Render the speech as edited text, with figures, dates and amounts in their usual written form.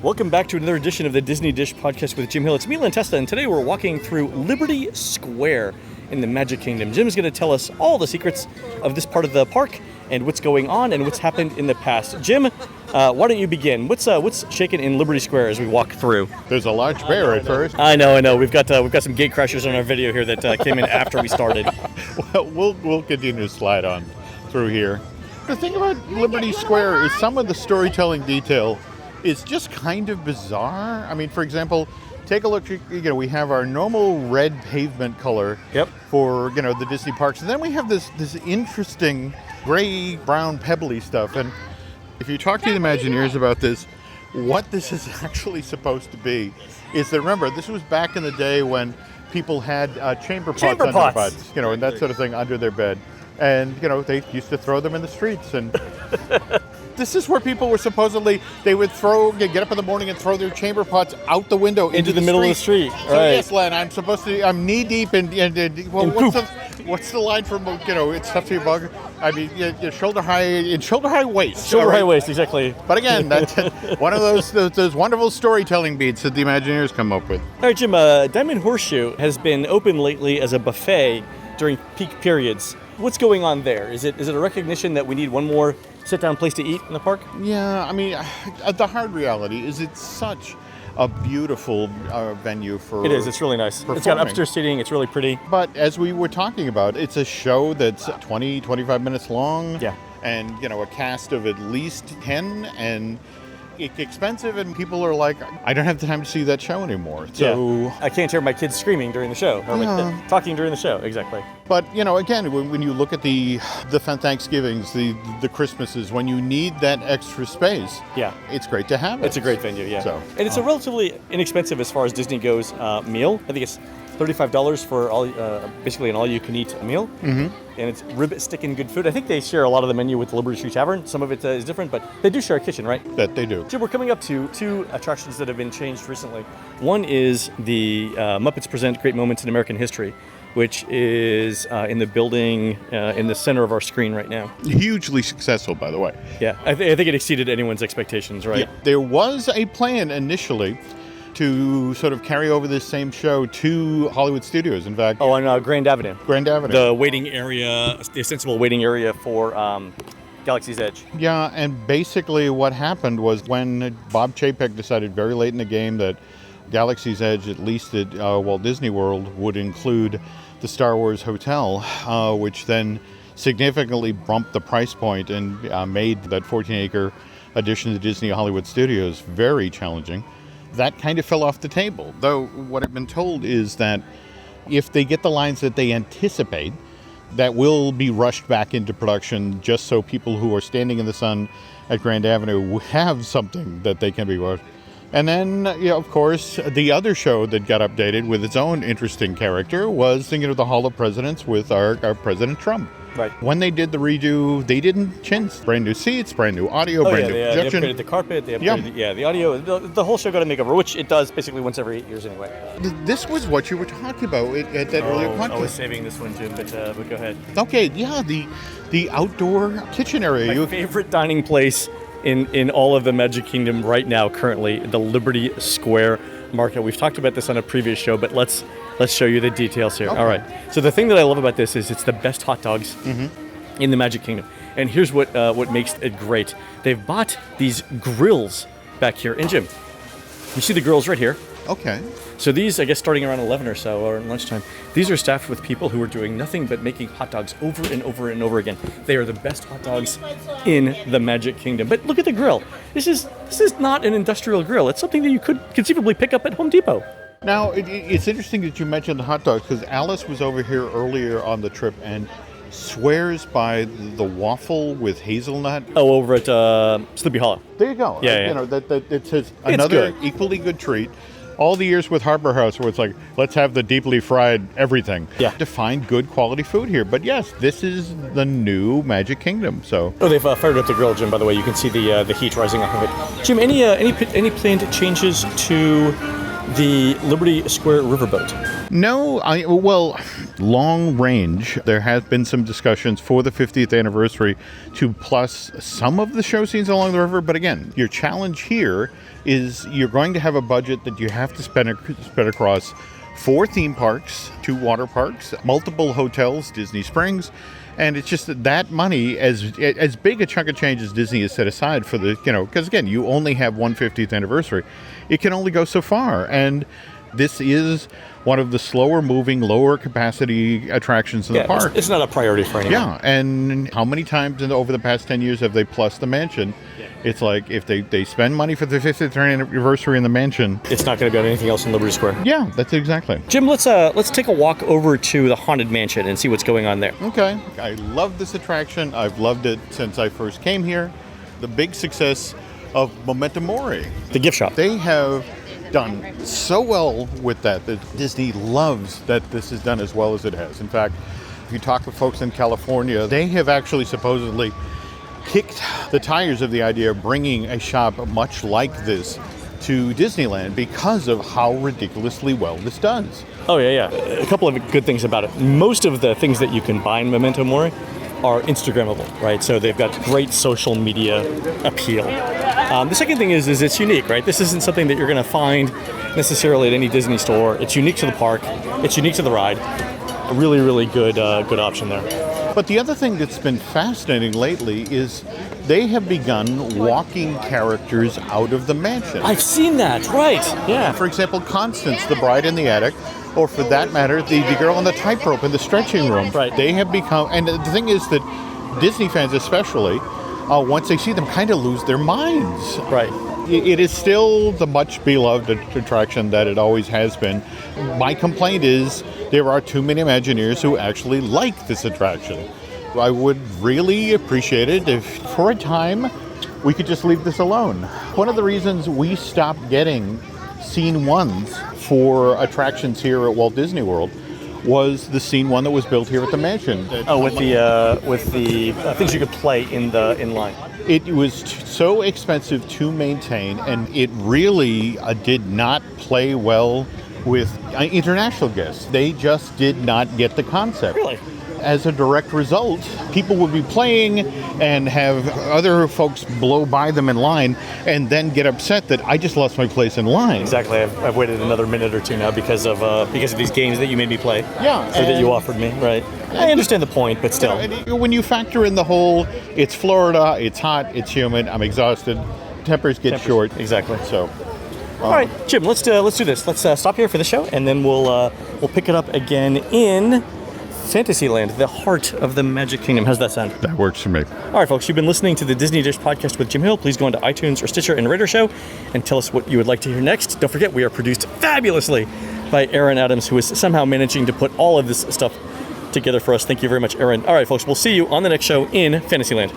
Welcome back to another edition of the Disney Dish Podcast with Jim Hill. It's me, Len Testa, and today we're walking through Liberty Square in the Magic Kingdom. Jim's going to tell us all the secrets of this part of the park and what's going on and what's happened in the past. Jim, why don't you begin? What's shaking in Liberty Square as we walk through? There's a large bear at first. I know. We've got some gate crashers on our video here that came in after we started. Well, we'll continue to slide on through here. The thing about Liberty Square is some of the storytelling detail is just kind of bizarre. I mean, for example, take a look. We have our normal red pavement color for the Disney parks, and then we have this interesting gray, brown, pebbly stuff. And if you talk to the Imagineers about this, what this is actually supposed to be is that, remember, this was back in the day when people had chamber pots under their beds, and that sort of thing under their bed. And, they used to throw them in the streets. And this is where people were they would get up in the morning and throw their chamber pots out the window into the middle of the street. So right. Yes, Len, I'm knee deep in what's the line from, it's tough to bug. I mean, shoulder high waist. Shoulder high waist, exactly. But again, that's one of those wonderful storytelling beats that the Imagineers come up with. All right, Jim, Diamond Horseshoe has been open lately as a buffet during peak periods. What's going on there? Is it a recognition that we need one more sit-down place to eat in the park? Yeah, I mean, the hard reality is it's such a beautiful venue for It is. It's really nice. Performing. It's got upstairs seating. It's really pretty. But as we were talking about, it's a show that's 20, 25 minutes long. Yeah. And, a cast of at least 10, and it's expensive, and people are like, I don't have the time to see that show anymore. So I can't hear my kids screaming during the show, or talking during the show, exactly. But, again, when you look at the Thanksgivings, the Christmases, when you need that extra space, it's great to have it. It's a great venue, yeah. So, and it's a relatively inexpensive, as far as Disney goes, meal. I think it's $35 for basically an all-you-can-eat meal. Mm-hmm. And it's ribbit sticking good food. I think they share a lot of the menu with the Liberty Tree Tavern. Some of it is different, but they do share a kitchen, right? That they do. Jim, we're coming up to two attractions that have been changed recently. One is the Muppets Present Great Moments in American History, which is in the building in the center of our screen right now. Hugely successful, by the way. Yeah, I think it exceeded anyone's expectations, right? Yeah. There was a plan initially to sort of carry over this same show to Hollywood Studios, in fact. Oh, on Grand Avenue. Grand Avenue. The waiting area, the ostensible waiting area for Galaxy's Edge. Yeah, and basically what happened was when Bob Chapek decided very late in the game that Galaxy's Edge, at least at Walt Disney World, would include the Star Wars Hotel, which then significantly bumped the price point and made that 14-acre addition to Disney Hollywood Studios very challenging. That kind of fell off the table. Though what I've been told is that if they get the lines that they anticipate, that will be rushed back into production just so people who are standing in the sun at Grand Avenue have something that they can be watched. And then, of course, the other show that got updated with its own interesting character was the Hall of Presidents with our President Trump. Right. When they did the redo, they didn't chintz. Brand new seats, brand new audio, brand new projection. They upgraded the carpet, they upgraded the audio. The whole show got a makeover, which it does basically once every 8 years anyway. This was what you were talking about at that earlier podcast. I was saving this one, Jim, but go ahead. Okay, yeah, the outdoor kitchen area. My favorite dining place in all of the Magic Kingdom right now, currently, the Liberty Square Market. We've talked about this on a previous show, but let's show you the details here. Okay. All right. So the thing that I love about this is it's the best hot dogs in the Magic Kingdom. And here's what makes it great. They've bought these grills back here. And Jim, you see the grills right here? Okay. So these, I guess, starting around 11 or so, or lunchtime, these are staffed with people who are doing nothing but making hot dogs over and over and over again. They are the best hot dogs in the Magic Kingdom. But look at the grill. This is not an industrial grill. It's something that you could conceivably pick up at Home Depot. Now, it's interesting that you mentioned the hot dogs, because Alice was over here earlier on the trip and swears by the waffle with hazelnut. Oh, over at Sleepy Hollow. There you go. Yeah. That it's another equally good treat. All the years with Harbor House where it's like, let's have the deeply fried everything. Yeah. To find good quality food here. But yes, this is the new Magic Kingdom. So. Oh, they've fired up the grill, Jim, by the way. You can see the heat rising off of it. Jim, any planned changes to the Liberty Square riverboat? No, well, long range. There has been some discussions for the 50th anniversary to plus some of the show scenes along the river. But again, your challenge here is you're going to have a budget that you have to spend across 4 theme parks, 2 water parks, multiple hotels, Disney Springs. And it's just that money, as big a chunk of change as Disney has set aside for the, because again, you only have one 50th anniversary. It can only go so far. And this is one of the slower moving, lower capacity attractions in the park. It's not a priority for anyone. Yeah, and how many times over the past 10 years have they plus the mansion? Yeah. It's like if they spend money for the 50th anniversary in the mansion, it's not going to be on anything else in Liberty Square. Yeah, that's exactly. Jim, let's take a walk over to the Haunted Mansion and see what's going on there. Okay. I love this attraction. I've loved it since I first came here. The big success of Memento Mori. The gift shop. They have done so well with that Disney loves that this is done as well as it has. In fact, if you talk with folks in California, they have actually supposedly kicked the tires of the idea of bringing a shop much like this to Disneyland because of how ridiculously well this does. Oh, yeah. A couple of good things about it. Most of the things that you can buy in Memento Mori are Instagrammable, right? So they've got great social media appeal. The second thing is it's unique, right? This isn't something that you're going to find necessarily at any Disney store. It's unique to the park. It's unique to the ride. A really, really good option there. But the other thing that's been fascinating lately is they have begun walking characters out of the mansion. I've seen that, right? Yeah. For example, Constance, the bride in the attic, or for that matter, the girl on the tightrope in the stretching room. Right. They have become, and the thing is that Disney fans especially, once they see them, kind of lose their minds. Right. It is still the much beloved attraction that it always has been. My complaint is there are too many Imagineers who actually like this attraction. I would really appreciate it if, for a time, we could just leave this alone. One of the reasons we stopped getting Scene 1s for attractions here at Walt Disney World was the Scene 1 that was built here at the mansion. Oh, with the things you could play in line. It was so expensive to maintain, and it really did not play well with international guests. They just did not get the concept. Really? As a direct result, people would be playing and have other folks blow by them in line and then get upset that I just lost my place in line. Exactly. I've waited another minute or two now because of these games that you made me play. Yeah. Or that you offered me, right? I understand the point, but still. When you factor in the whole, it's Florida, it's hot, it's humid, I'm exhausted, tempers get short. Exactly. So. All right, Jim, let's do this. Let's stop here for the show, and then we'll pick it up again in Fantasyland, the heart of the Magic Kingdom. How's that sound? That works for me. All right, folks, you've been listening to the Disney Dish podcast with Jim Hill. Please go into iTunes or Stitcher and rate our show and tell us what you would like to hear next. Don't forget, we are produced fabulously by Aaron Adams, who is somehow managing to put all of this stuff together for us. Thank you very much, Aaron. All right, folks, we'll see you on the next show in Fantasyland.